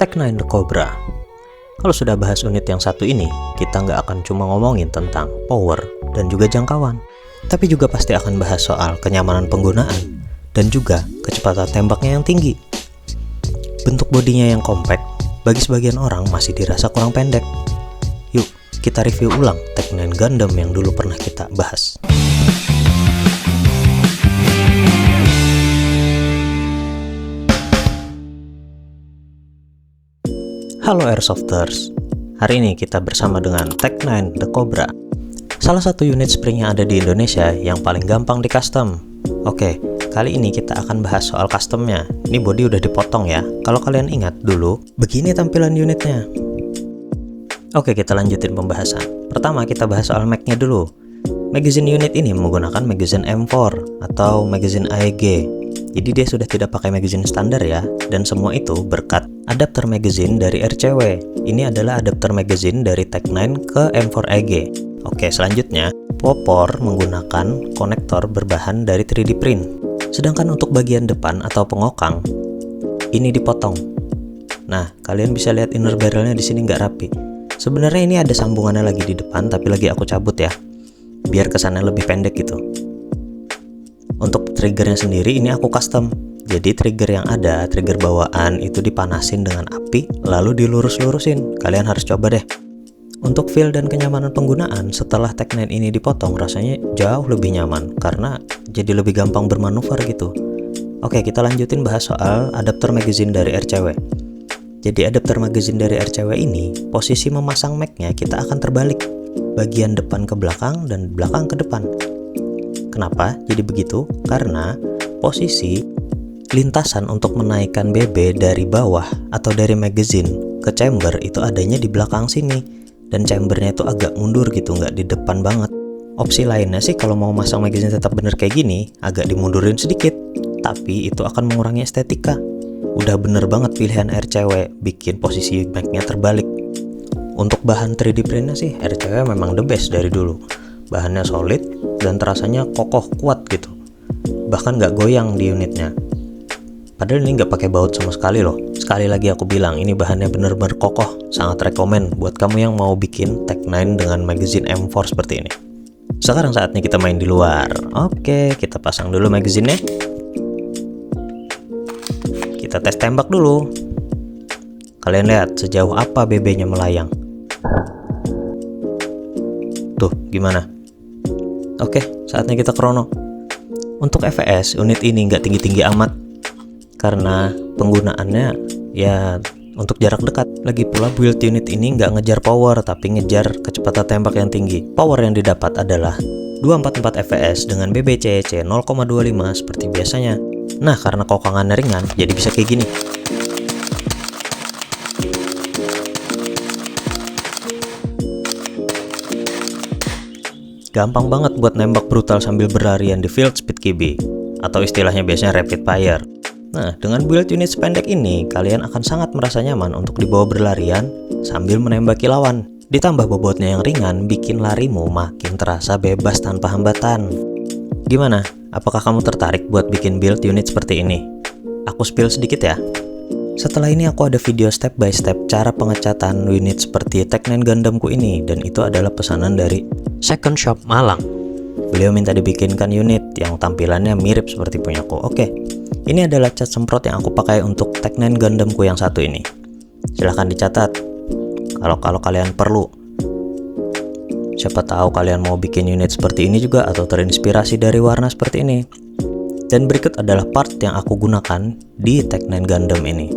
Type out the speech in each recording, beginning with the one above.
Tech9 The Cobra. Kalau sudah bahas unit yang satu ini, kita nggak akan cuma ngomongin tentang power dan juga jangkauan, tapi juga pasti akan bahas soal kenyamanan penggunaan dan juga kecepatan tembaknya yang tinggi. Bentuk bodinya yang compact, bagi sebagian orang masih dirasa kurang pendek. Yuk, kita review ulang Tech9 Gundam yang dulu pernah kita bahas. Halo Airsofters, hari ini kita bersama dengan Tech9 The Cobra, salah satu unit spring yang ada di Indonesia yang paling gampang di custom. Oke, kali ini kita akan bahas soal customnya. Ini body udah dipotong ya. Kalau kalian ingat dulu, begini tampilan unitnya. Oke, kita lanjutin pembahasan. Pertama kita bahas soal mag-nya dulu. Magazine unit ini menggunakan magazine M4 atau magazine AEG. Jadi dia sudah tidak pakai magazine standar ya, dan semua itu berkat adapter magazine dari RCW. Ini adalah adapter magazine dari Tech9 ke M4 AEG. Oke, selanjutnya popor menggunakan konektor berbahan dari 3D print. Sedangkan untuk bagian depan atau pengokang ini dipotong. Nah, kalian bisa lihat inner barrelnya di sini nggak rapi. Sebenarnya ini ada sambungannya lagi di depan, tapi lagi aku cabut ya, biar kesannya lebih pendek gitu. Untuk triggernya sendiri ini aku custom. Jadi trigger yang ada, trigger bawaan itu dipanasin dengan api lalu dilurus-lurusin. Kalian harus coba deh. Untuk feel dan kenyamanan penggunaan setelah Tech9 ini dipotong rasanya jauh lebih nyaman karena jadi lebih gampang bermanuver gitu. Oke, kita lanjutin bahas soal adapter magazine dari RCW. Jadi adapter magazine dari RCW ini posisi memasang mag-nya kita akan terbalik. Bagian depan ke belakang dan belakang ke depan. Kenapa jadi begitu? Karena posisi lintasan untuk menaikkan BB dari bawah atau dari magazine ke chamber itu adanya di belakang sini, dan chambernya itu agak mundur gitu, nggak di depan banget. Opsi lainnya sih kalau mau masang magazine tetap bener kayak gini, agak dimundurin sedikit, tapi itu akan mengurangi estetika. Udah bener banget pilihan RCW bikin posisi mag-nya terbalik. Untuk bahan 3D printnya sih RCW memang the best dari dulu. Bahannya solid dan terasanya kokoh kuat gitu, bahkan nggak goyang di unitnya. Padahal ini nggak pakai baut sama sekali loh. Sekali lagi aku bilang ini bahannya bener-bener kokoh. Sangat rekomen buat kamu yang mau bikin Tech9 dengan magazine M4 seperti ini. Sekarang saatnya kita main di luar. Oke, kita pasang dulu magazine-nya. Kita tes tembak dulu. Kalian lihat sejauh apa BB-nya melayang. Tuh, gimana? Oke, saatnya kita krono. Untuk FPS, unit ini nggak tinggi-tinggi amat karena penggunaannya ya untuk jarak dekat. Lagi pula build unit ini nggak ngejar power, tapi ngejar kecepatan tembak yang tinggi. Power yang didapat adalah 244 fps dengan BB CEC 0,25 seperti biasanya. Nah, karena kokangannya ringan, jadi bisa kayak gini. Gampang banget buat nembak brutal sambil berlarian di field speed KB, atau istilahnya biasanya rapid fire. Nah, dengan build unit sependek ini, kalian akan sangat merasa nyaman untuk dibawa berlarian sambil menembaki lawan. Ditambah bobotnya yang ringan, bikin larimu makin terasa bebas tanpa hambatan. Gimana? Apakah kamu tertarik buat bikin build unit seperti ini? Aku spill sedikit ya. Setelah ini aku ada video step by step cara pengecatan unit seperti Tech9 Gundamku ini, dan itu adalah pesanan dari Second Shop Malang. Beliau minta dibikinkan unit yang tampilannya mirip seperti punyaku. Oke, ini adalah cat semprot yang aku pakai untuk Tech9 Gundamku yang satu ini. Silahkan dicatat kalau kalian perlu. Siapa tahu kalian mau bikin unit seperti ini juga atau terinspirasi dari warna seperti ini. Dan berikut adalah part yang aku gunakan di Tech9 Gundam ini.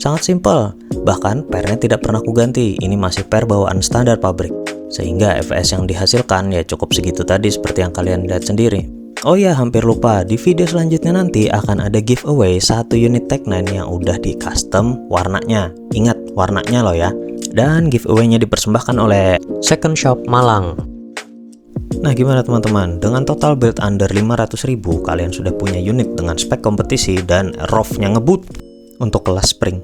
Sangat simpel, bahkan pairnya tidak pernah aku ganti. Ini masih pair bawaan standar pabrik, sehingga FPS yang dihasilkan ya cukup segitu tadi seperti yang kalian lihat sendiri. Oh ya, hampir lupa, di video selanjutnya nanti akan ada giveaway satu unit Tech9 yang udah di custom warnanya. Ingat, warnanya loh ya. Dan giveaway-nya dipersembahkan oleh Second Shop Malang. Nah, gimana teman-teman? Dengan total build under 500.000, kalian sudah punya unit dengan spek kompetisi dan ROV-nya ngebut untuk kelas spring.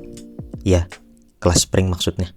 Ya, kelas spring maksudnya.